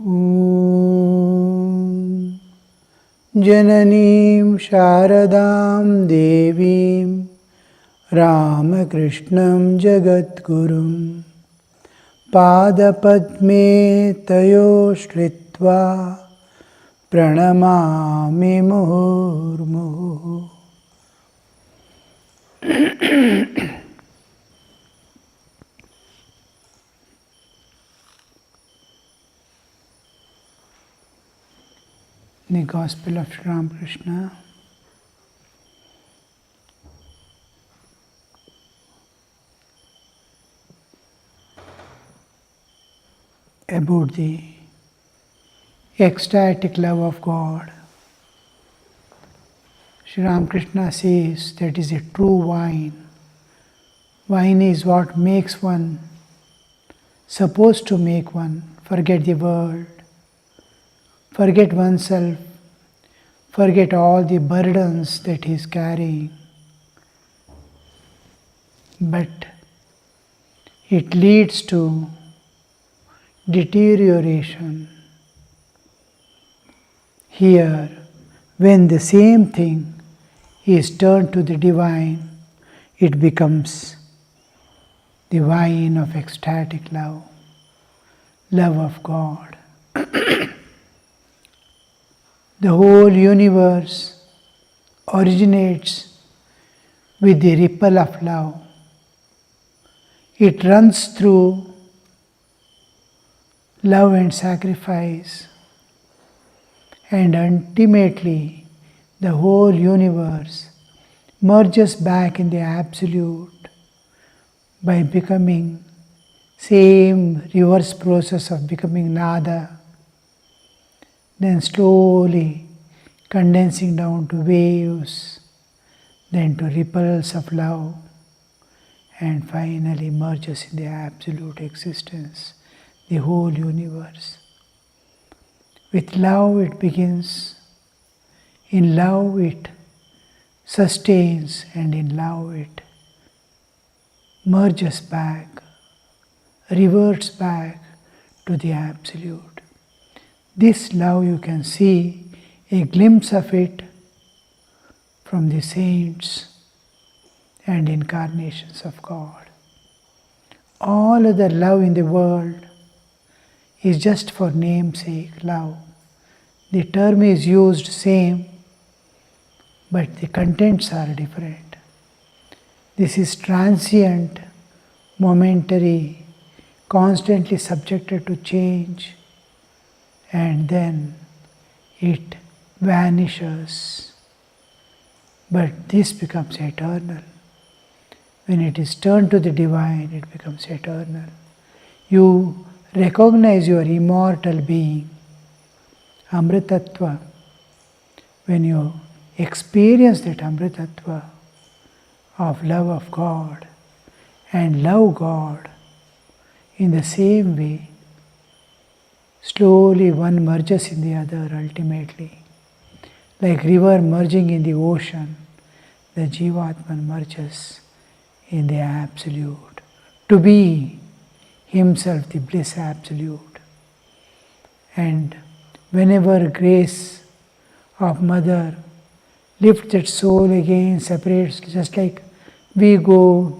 Om Jananim Sharadam Devim Ramakrishnam Jagadgurum Padapadme Tayo Shritva Pranamami Muhurmuhu. The Gospel of Sri Ramakrishna, about the ecstatic love of God. Sri Ramakrishna says that is a true wine. Wine is what makes one, supposed to make one forget the world, forget oneself, forget all the burdens that he is carrying. But it leads to deterioration. Here, when the same thing is turned to the divine, it becomes the wine of ecstatic love, love of God. The whole universe originates with the ripple of love. It runs through love and sacrifice, and ultimately the whole universe merges back in the Absolute by becoming same reverse process of becoming nada, then slowly condensing down to waves, then to ripples of love, and finally merges in the absolute existence, the whole universe. With love it begins, in love it sustains, and in love it merges back, reverts back to the absolute. This love, you can see a glimpse of it from the saints and incarnations of God. All other love in the world is just for namesake love. The term is used same, but the contents are different. This is transient, momentary, constantly subjected to change, and then it vanishes. But this becomes eternal. When it is turned to the divine, it becomes eternal. You recognize your immortal being, Amritattva. When you experience that Amritattva of love of God and love God in the same way, slowly one merges in the other ultimately. Like river merging in the ocean, the Jivatman merges in the Absolute, to be himself the bliss absolute. And whenever grace of Mother lifts that soul again, separates, just like we go,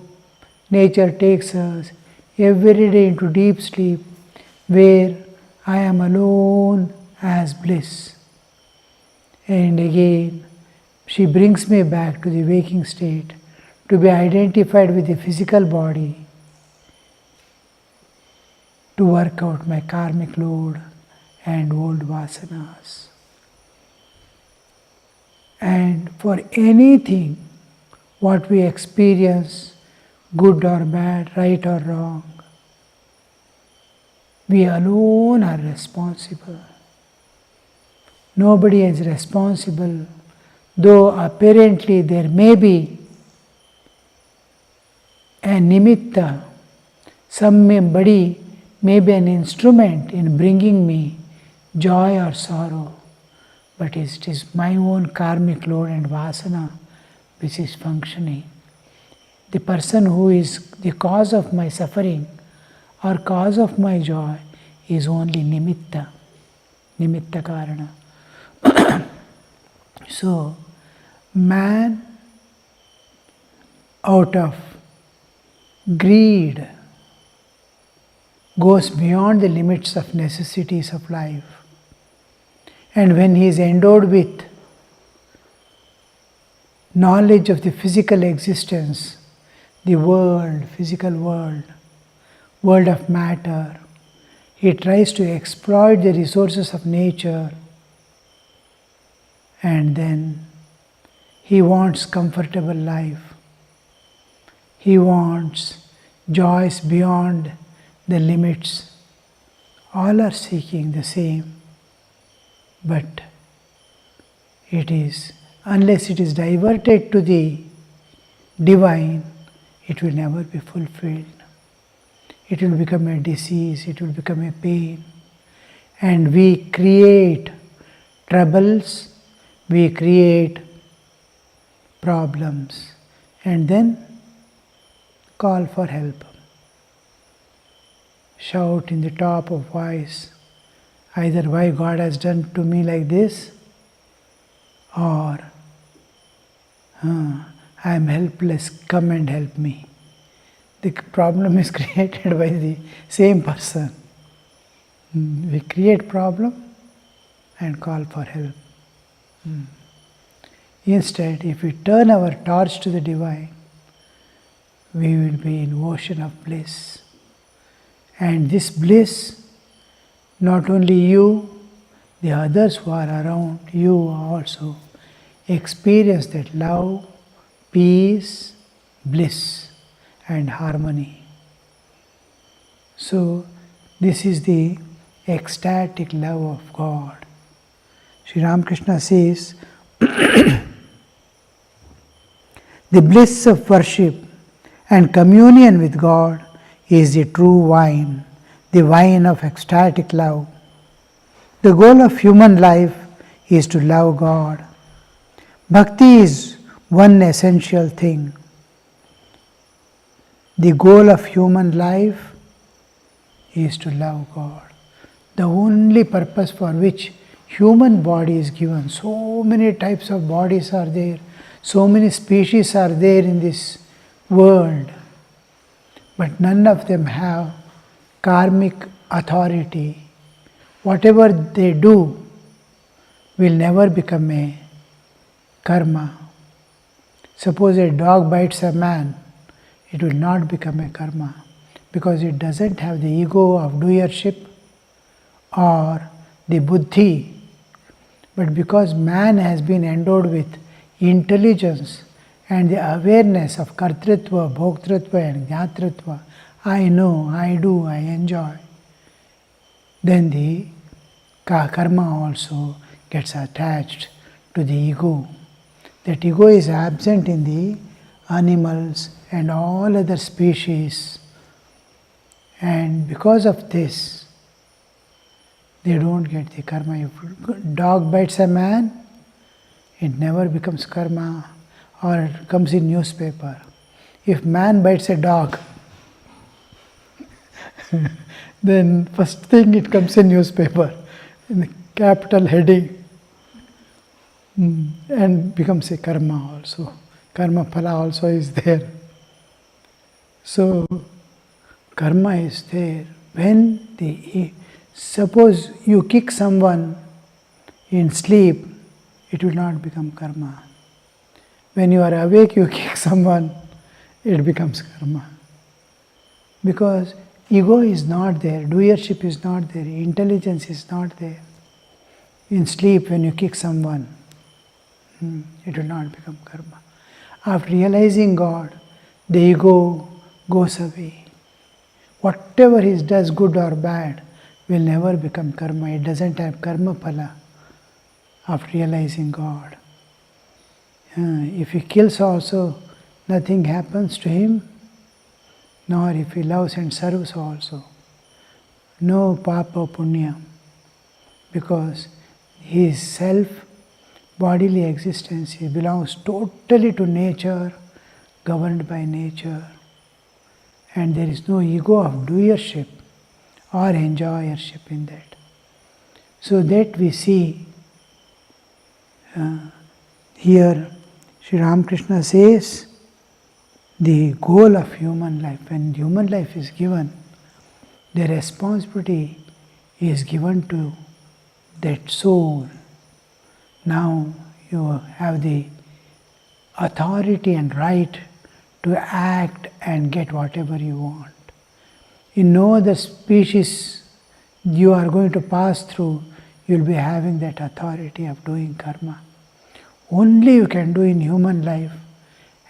nature takes us every day into deep sleep, where I am alone as bliss. And again, she brings me back to the waking state, to be identified with the physical body, to work out my karmic load and old vasanas. And for anything, what we experience, good or bad, right or wrong, we alone are responsible. Nobody is responsible, though apparently there may be a nimitta, somebody may be an instrument in bringing me joy or sorrow, but it is my own karmic load and vasana which is functioning. The person who is the cause of my suffering or cause of my joy is only nimitta. nimitta karana. So, man, out of greed, goes beyond the limits of necessities of life. And when he is endowed with knowledge of the physical existence, the world, physical world, world of matter, he tries to exploit the resources of nature, and then he wants comfortable life. He wants joys beyond the limits. All are seeking the same, but it is, unless it is diverted to the divine, it will never be fulfilled. It will become a disease, it will become a pain. And we create troubles, we create problems, and then call for help. Shout in the top of voice, either why God has done to me like this, or I am helpless, come and help me. The problem is created by the same person. We create problem and call for help. Instead, if we turn our torch to the divine, we will be in ocean of bliss. And this bliss, not only you, the others who are around you also experience that love, peace, bliss and harmony. So this is the ecstatic love of God. Sri Ramakrishna says, the bliss of worship and communion with God is the true wine, the wine of ecstatic love. The goal of human life is to love God. Bhakti is one essential thing. The goal of human life is to love God. The only purpose for which human body is given. So many types of bodies are there. So many species are there in this world. But none of them have karmic authority. Whatever they do will never become a karma. Suppose a dog bites a man, it will not become a karma because it doesn't have the ego of doership or the buddhi. But because man has been endowed with intelligence and the awareness of kartritva, bhoktritva and jnatritva, I know, I do, I enjoy, then the karma also gets attached to the ego. That ego is absent in the animals and all other species, and because of this they don't get the karma. If dog bites a man, it never becomes karma, or it comes in newspaper. If man bites a dog, then first thing it comes in newspaper, in the capital heading, and becomes a karma also. Karma phala also is there. So, karma is there. When suppose you kick someone in sleep, it will not become karma. When you are awake, you kick someone, it becomes karma. Because ego is not there, doership is not there, intelligence is not there. In sleep, when you kick someone, it will not become karma. After realizing God, the ego goes away. Whatever he does, good or bad, will never become karma. It doesn't have karma phala after realizing God. If he kills also, nothing happens to him, nor if he loves and serves also. No papa punya, because his self, bodily existence, he belongs totally to nature, governed by nature, and there is no ego of doership or enjoyership in that. So that we see here Sri Ramakrishna says the goal of human life, when human life is given, the responsibility is given to that soul. Now you have the authority and right to act and get whatever you want. In no other species you are going to pass through, you will be having that authority of doing karma. Only you can do in human life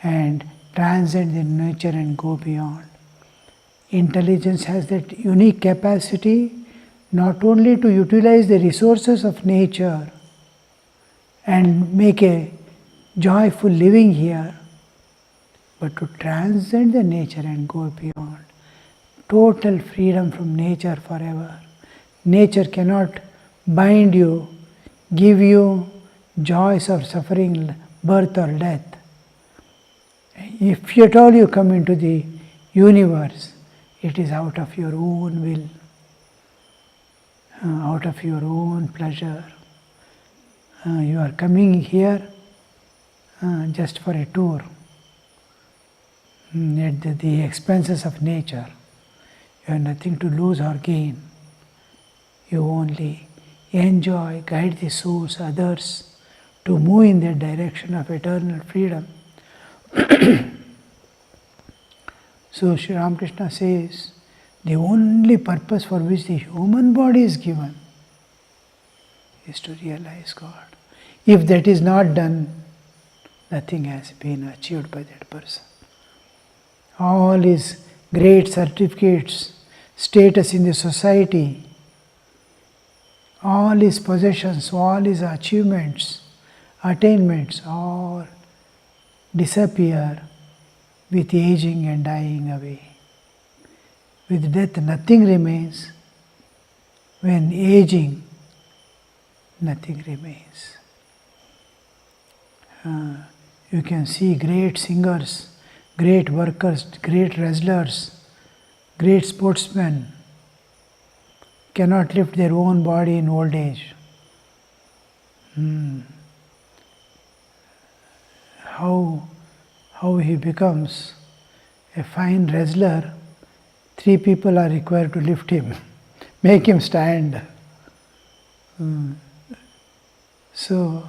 and transcend in nature and go beyond. Intelligence has that unique capacity not only to utilize the resources of nature and make a joyful living here, but to transcend the nature and go beyond. Total freedom from nature forever. Nature cannot bind you, give you joys or suffering, birth or death. If at all you come into the universe, it is out of your own will, out of your own pleasure. You are coming here just for a tour at the expenses of nature. You have nothing to lose or gain. You only enjoy, guide the souls, others to move in the direction of eternal freedom. So Sri Ramakrishna says, the only purpose for which the human body is given is to realize God. If that is not done, nothing has been achieved by that person. All his great certificates, status in the society, all his possessions, all his achievements, attainments, all disappear with aging and dying away. With death, nothing remains. When aging, nothing remains. You can see great singers, great workers, great wrestlers, great sportsmen cannot lift their own body in old age. How he becomes a fine wrestler, 3 people are required to lift him, make him stand. So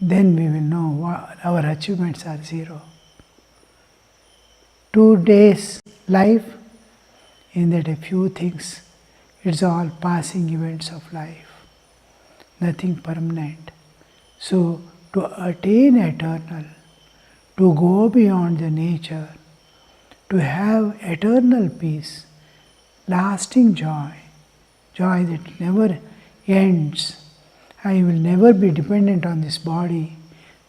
then we will know what our achievements are zero. 2 days life, in that a few things, it's all passing events of life, nothing permanent. So to attain eternal, to go beyond the nature, to have eternal peace, lasting joy, joy that never ends. I will never be dependent on this body,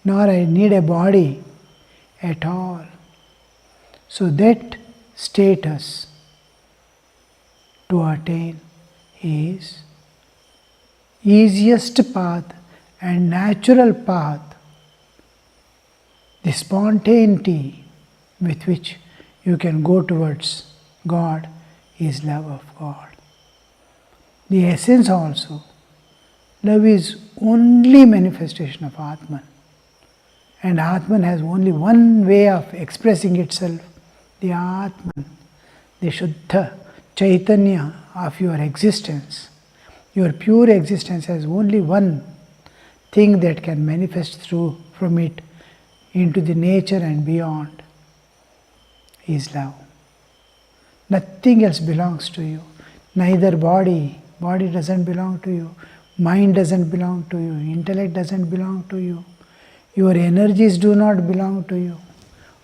nor I need a body at all. So that status to attain is easiest path and natural path. The spontaneity with which you can go towards God is love of God. The essence also, love is only manifestation of Atman. And Atman has only one way of expressing itself, the Atman, the Shuddha Chaitanya of your existence. Your pure existence has only one thing that can manifest through from it into the nature and beyond, is love. Nothing else belongs to you. Neither body doesn't belong to you, mind doesn't belong to you, intellect doesn't belong to you, your energies do not belong to you.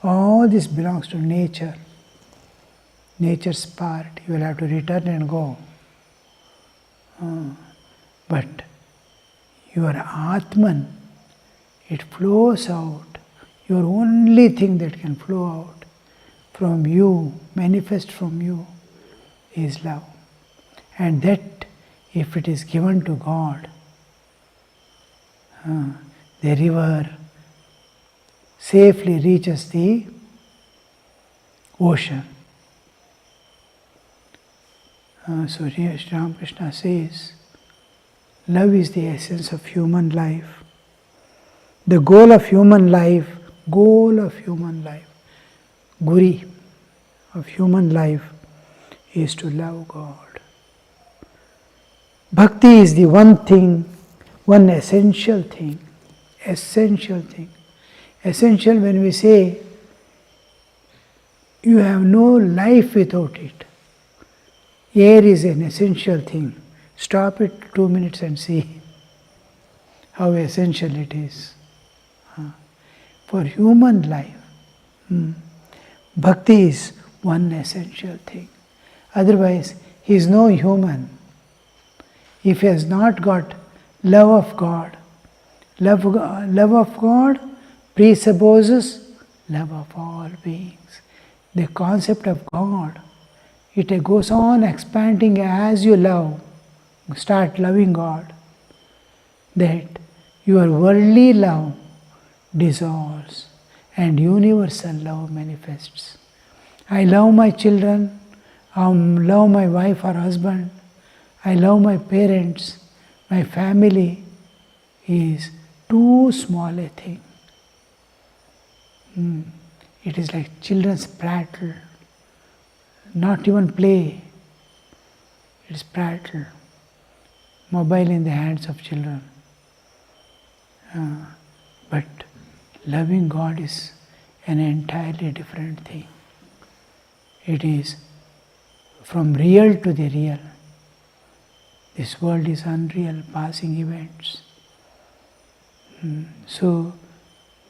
All this belongs to nature. Nature's part, you will have to return and go. But your Atman, it flows out. Your only thing that can flow out from you, manifest from you, is love. And that, if it is given to God, the river safely reaches the ocean. So Sri Ramakrishna says, Love is the essence of human life. The goal of human life, Guri of human life is to love God. Bhakti is the one thing, one essential thing. Essential when we say you have no life without it. Air is an essential thing. Stop it 2 minutes and see how essential it is. For human life, Bhakti is one essential thing. Otherwise, he is no human. If he has not got love of God, love of God presupposes love of all beings. The concept of God, it goes on expanding as you love, start loving God, that your worldly love dissolves and universal love manifests. I love my children, I love my wife or husband, I love my parents, my family is too small a thing. It is like children's prattle, not even play, it is prattle, mobile in the hands of children. But loving God is an entirely different thing. It is from real to the real. This world is unreal, passing events. So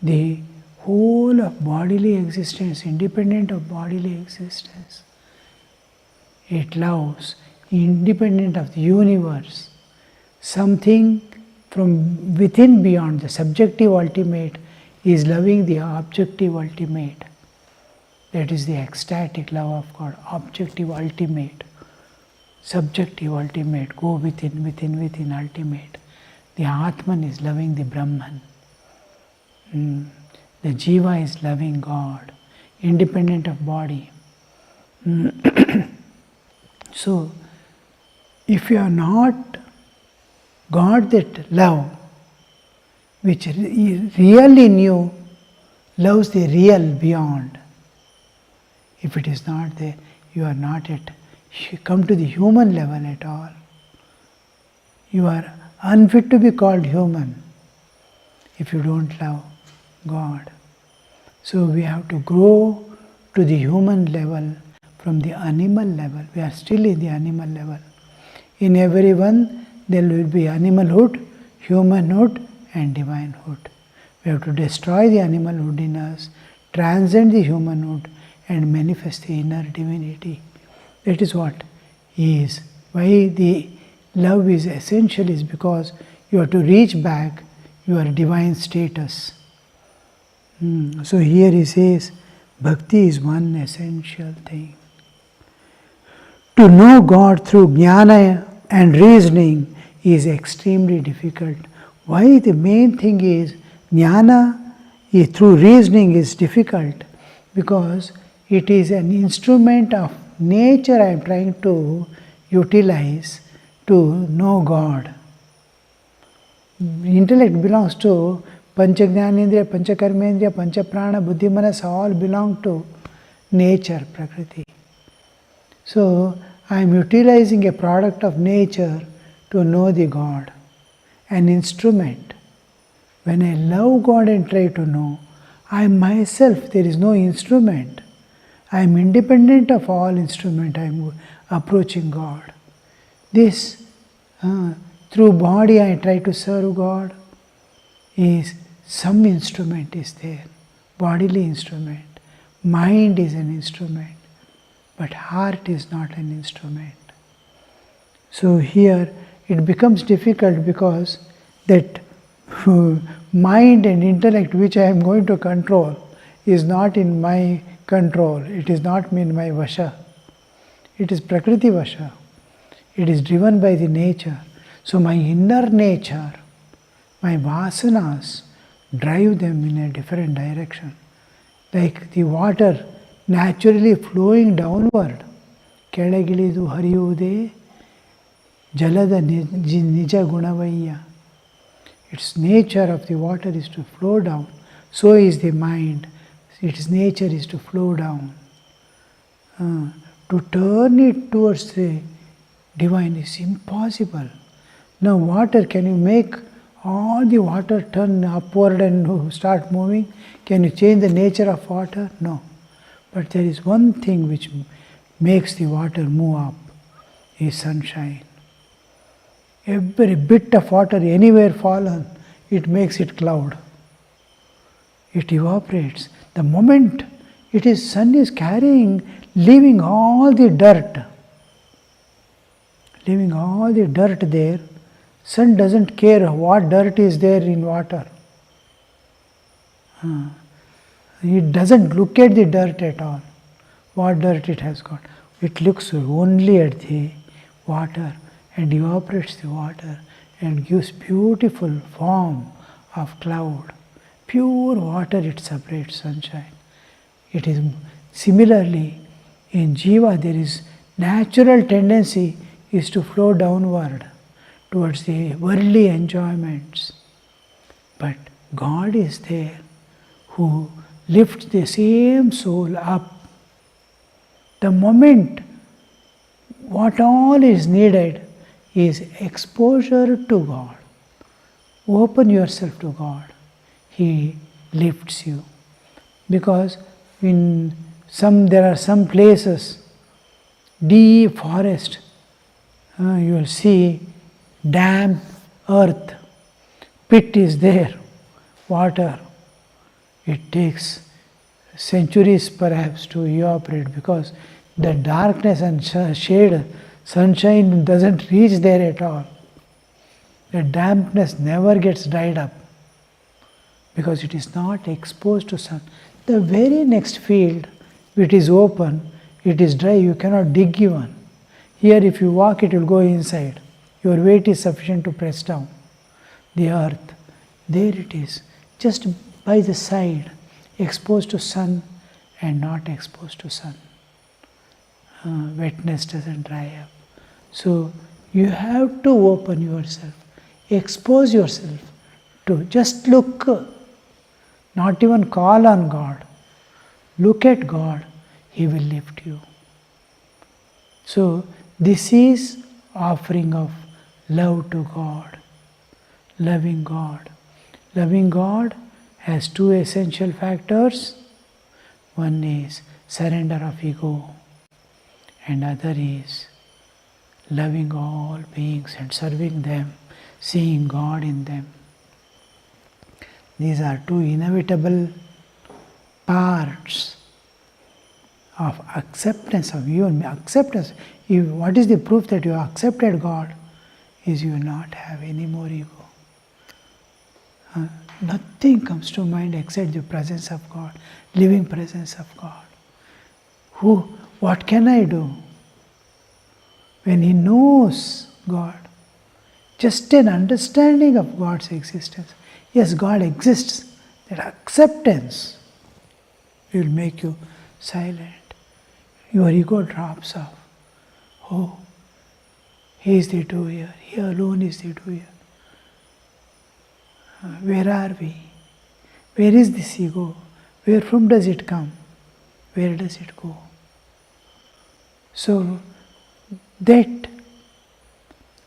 the whole of bodily existence, independent of bodily existence, it loves, independent of the universe, something from within beyond, the subjective ultimate is loving the objective ultimate. That is the ecstatic love of God, objective ultimate, subjective ultimate, go within ultimate. The Atman is loving the Brahman. The Jiva is loving God, independent of body. So, if you are not got that love, which really knew, loves the real beyond. If it is not there, you are not yet come to the human level at all. You are unfit to be called human if you don't love God. So we have to grow to the human level from the animal level. We are still in the animal level. In everyone there will be animalhood, humanhood and divinehood. We have to destroy the animalhood in us, transcend the humanhood and manifest the inner divinity. That is what is. Why the love is essential is because you have to reach back your divine status. So here he says, Bhakti is one essential thing. To know God through jnana and reasoning is extremely difficult. Why? The main thing is, jnana through reasoning is difficult because it is an instrument of nature I am trying to utilize to know God. Intellect belongs to Pancha Jnanendriya, Pancha Karmendriya, Pancha Prana, Buddhi, Manas, all belong to nature, Prakriti. So, I am utilizing a product of nature to know the God, an instrument. When I love God and try to know, I myself, there is no instrument. I am independent of all instrument, I am approaching God. This, through body I try to serve God, is some instrument is there, bodily instrument. Mind is an instrument, but heart is not an instrument. So here it becomes difficult because that mind and intellect which I am going to control is not in my control. It is not in my vasha. It is Prakriti vasha. It is driven by the nature. So my inner nature, my vasanas, drive them in a different direction. Like the water naturally flowing downward. Kedagilidu hariyude Jalada nija gunavaya. Its nature of the water is to flow down. So is the mind. Its nature is to flow down. To turn it towards the divine is impossible. Now water, can you make all the water turn upward and start moving? Can you change the nature of water? No. But there is one thing which makes the water move up, is sunshine. Every bit of water anywhere fallen, it makes it cloud. It evaporates. The moment sun is carrying, leaving all the dirt there, sun doesn't care what dirt is there in water. It doesn't look at the dirt at all, what dirt it has got. It looks only at the water and evaporates the water and gives beautiful form of cloud. Pure water, it separates sunshine. It is similarly in Jiva, there is natural tendency is to flow downward towards the worldly enjoyments. But God is there who lifts the same soul up. The moment what all is needed is exposure to God. Open yourself to God. He lifts you. Because there are some places, deep forest, you will see damp earth, pit is there, water. It takes centuries perhaps to evaporate because the darkness and shade, sunshine doesn't reach there at all. The dampness never gets dried up because it is not exposed to sun. The very next field, it is open, it is dry, you cannot dig even. Here if you walk, it will go inside. Your weight is sufficient to press down the earth. There it is, just by the side, exposed to sun and not exposed to sun. Wetness doesn't dry up. So you have to open yourself, expose yourself to just look, not even call on God. Look at God, He will lift you. So this is offering of love to God, loving God. Loving God has two essential factors. One is surrender of ego, and other is loving all beings and serving them, seeing God in them. These are two inevitable parts of acceptance of you and me. Acceptance. What is the proof that you have accepted God? Is you will not have any more ego. Nothing comes to mind except the presence of God, living presence of God. What can I do? When he knows God, just an understanding of God's existence. Yes, God exists. That acceptance will make you silent. Your ego drops off. Oh, He is the doer. He alone is the doer. Where are we? Where is this ego? Where from does it come? Where does it go? So that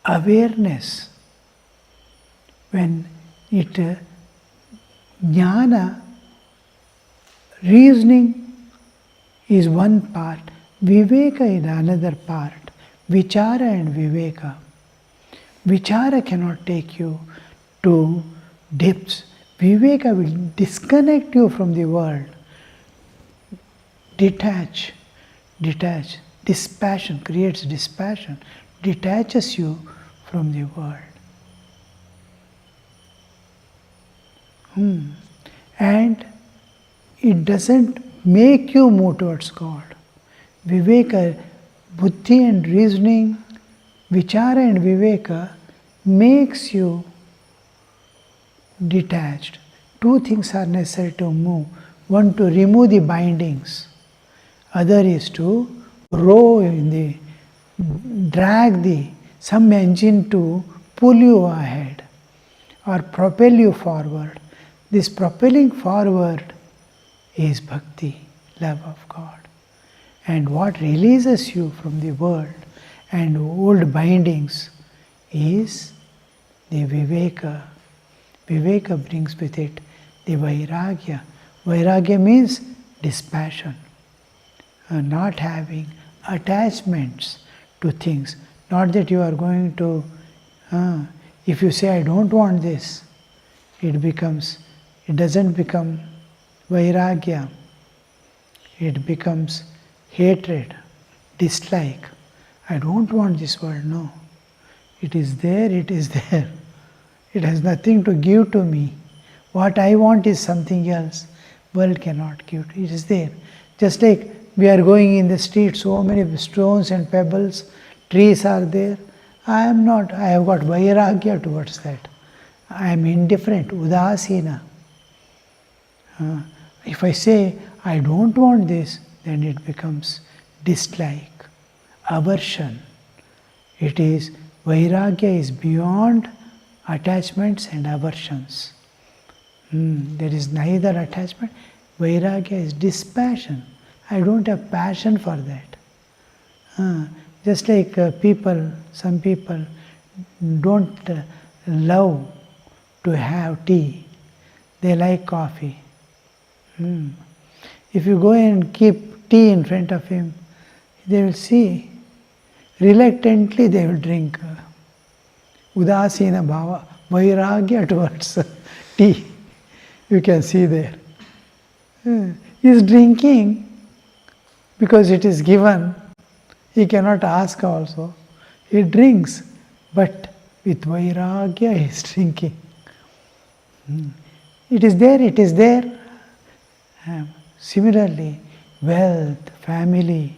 awareness, when it jnana, reasoning is one part, viveka is another part, vichara and viveka. Vichara cannot take you to depths. Viveka will disconnect you from the world. Detach. Dispassion creates dispassion, detaches you from the world. And it doesn't make you move towards God. Viveka, buddhi and reasoning, vichara and viveka makes you detached. Two things are necessary to move. One, to remove the bindings. Other is to drag the some engine to pull you ahead or propel you forward. This propelling forward is bhakti, love of God. And what releases you from the world and old bindings is the viveka. Viveka brings with it the vairagya. Vairagya means dispassion, not having attachments to things. Not that you are going to, if you say I don't want this, it doesn't become vairagya. It becomes hatred, dislike. I don't want this world, no. It is there, it is there. It has nothing to give to me. What I want is something else. World cannot give to it. It is there. Just like we are going in the street, so many stones and pebbles, trees are there. I am not. I have got vairagya towards that. I am indifferent, udasina. If I say, I don't want this, then it becomes dislike, aversion. It is, vairagya is beyond attachments and aversions. There is neither attachment. Vairagya is dispassion. I don't have passion for that. Just like some people don't love to have tea. They like coffee. If you go and keep tea in front of him, they will see, reluctantly they will drink. Udasina bhava, vairagya towards tea. You can see there. He is drinking because it is given. He cannot ask also. He drinks, but with vairagya he is drinking. It is there, it is there. Similarly, wealth, family,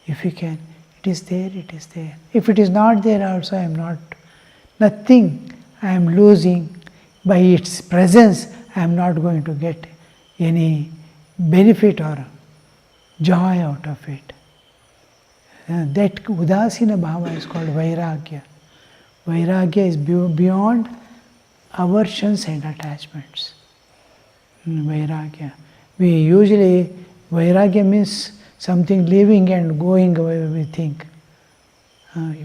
if you can, it is there, it is there. If it is not there also, I am not, nothing I am losing. By its presence, I am not going to get any benefit or joy out of it. That udasina bhava is called vairagya. Vairagya is beyond aversions and attachments. Vairagya. Vairagya means something living and going away, we think.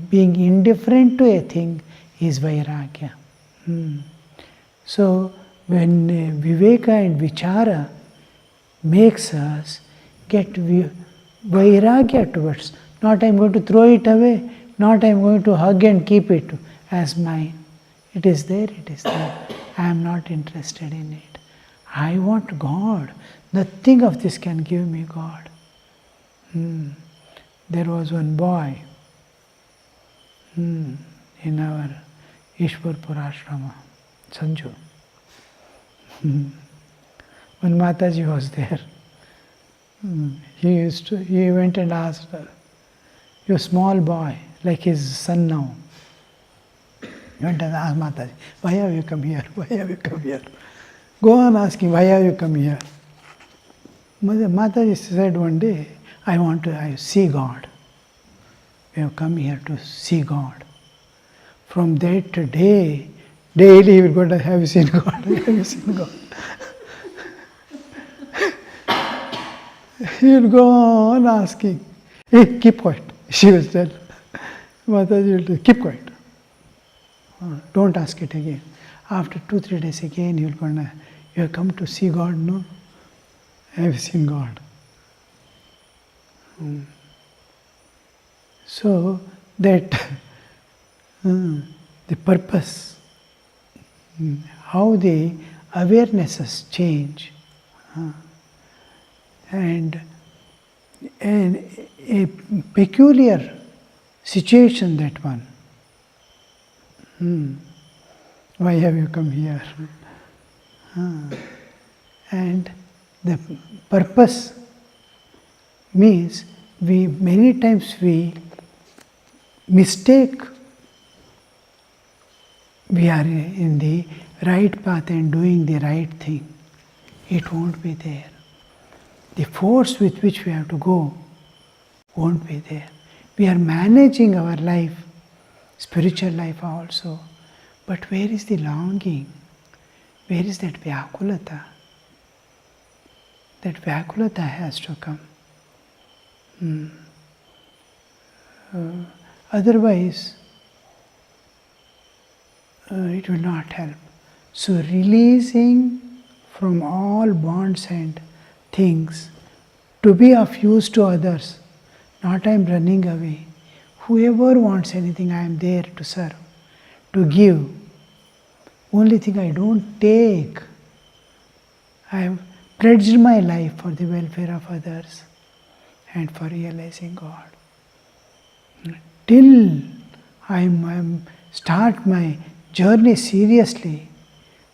Being indifferent to a thing is vairagya. So, when viveka and vichara makes us get vairagya towards, not I am going to throw it away, not I am going to hug and keep it as mine. It is there, it is there. I am not interested in it. I want God. Nothing of this can give me God. There was one boy in our Ishwarpur ashrama, Sanju. When Mataji was there, he went and asked her, "You small boy, like his son now." He went and asked Mataji, "Why have you come here? Why have you come here?" Go on asking, "Why have you come here?" Mataji said one day, "I want to see God. We have come here to see God." From that day, daily he will go to, "Have you seen God? Have you seen God?" He will go on asking. "Hey, keep quiet." She will tell. Mataji will tell, "Keep quiet. Don't ask it again." After 2-3 days again, he will go, "You have come to see God, no? Have you seen God?" So that the purpose, how the awarenesses change, and a peculiar situation, that one. Why have you come here? And the purpose means many times we mistake we are in the right path and doing the right thing. It won't be there. The force with which we have to go won't be there. We are managing our life spiritual life also. But where is the longing? Where is that Vyakulata? That Vyakulata has to come. Otherwise, it will not help. So releasing from all bonds and things, to be of use to others, not I am running away. Whoever wants anything, I am there to serve, to give. Only thing I don't take. I have pledged my life for the welfare of others and for realizing God. Till I start my journey seriously,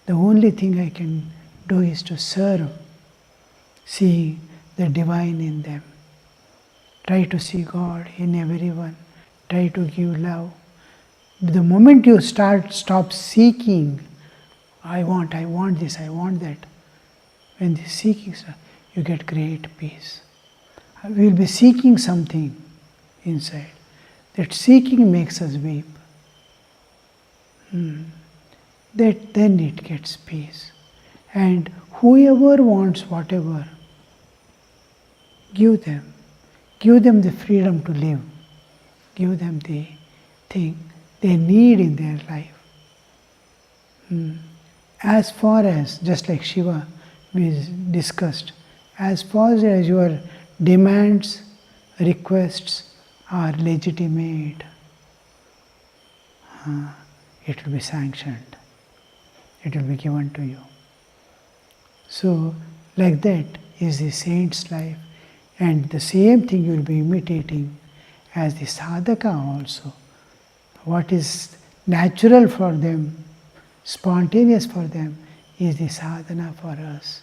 the only thing I can do is to serve, see the divine in them. Try to see God in everyone. Try to give love. The moment you stop seeking, I want this, I want that. When the seeking starts, you get great peace. We will be seeking something inside. That seeking makes us weep. That then it gets peace. And whoever wants whatever, give them. Give them the freedom to live. Give them the thing they need in their life. As far as, just like Shiva we discussed, as far as your demands, requests are legitimate, it will be sanctioned. It will be given to you. So, like that is the saint's life, and the same thing you will be imitating as the sadhaka also. What is natural for them, spontaneous for them, is the sadhana for us.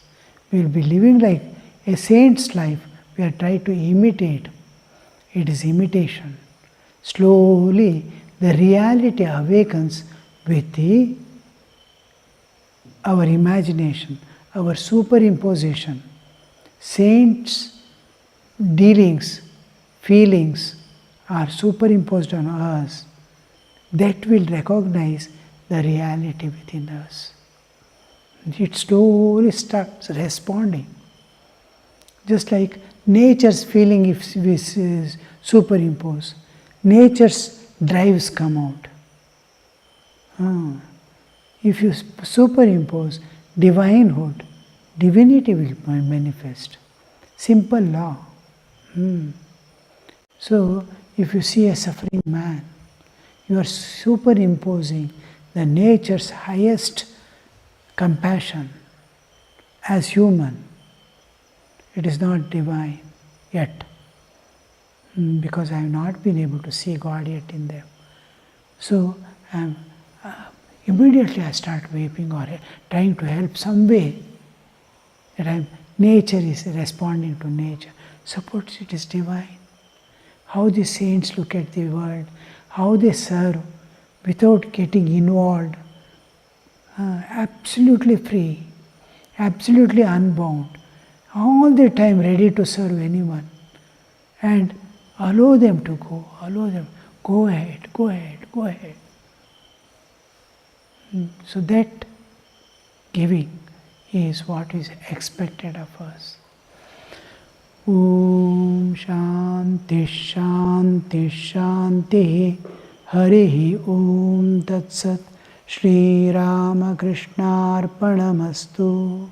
We will be living like a saint's life. We are trying to imitate. It is imitation. Slowly, the reality awakens with our imagination, our superimposition. Saints' dealings, feelings are superimposed on us. That will recognize the reality within us. It slowly starts responding. Just like nature's feeling, if we superimpose, nature's drives come out. If you superimpose divinehood, divinity will manifest. Simple law. So, if you see a suffering man, you are superimposing the nature's highest compassion as human. It is not divine yet, because I have not been able to see God yet in them. So, immediately I start weeping or trying to help some way. That nature is responding to nature. Suppose it is divine. How the saints look at the world, how they serve without getting involved, absolutely free, absolutely unbound, all the time ready to serve anyone, and allow them to go ahead. So that giving is what is expected of us. Om Shanti Shanti Shanti Harihi Om Tat Sat Shri Ramakrishna Arpanamastu.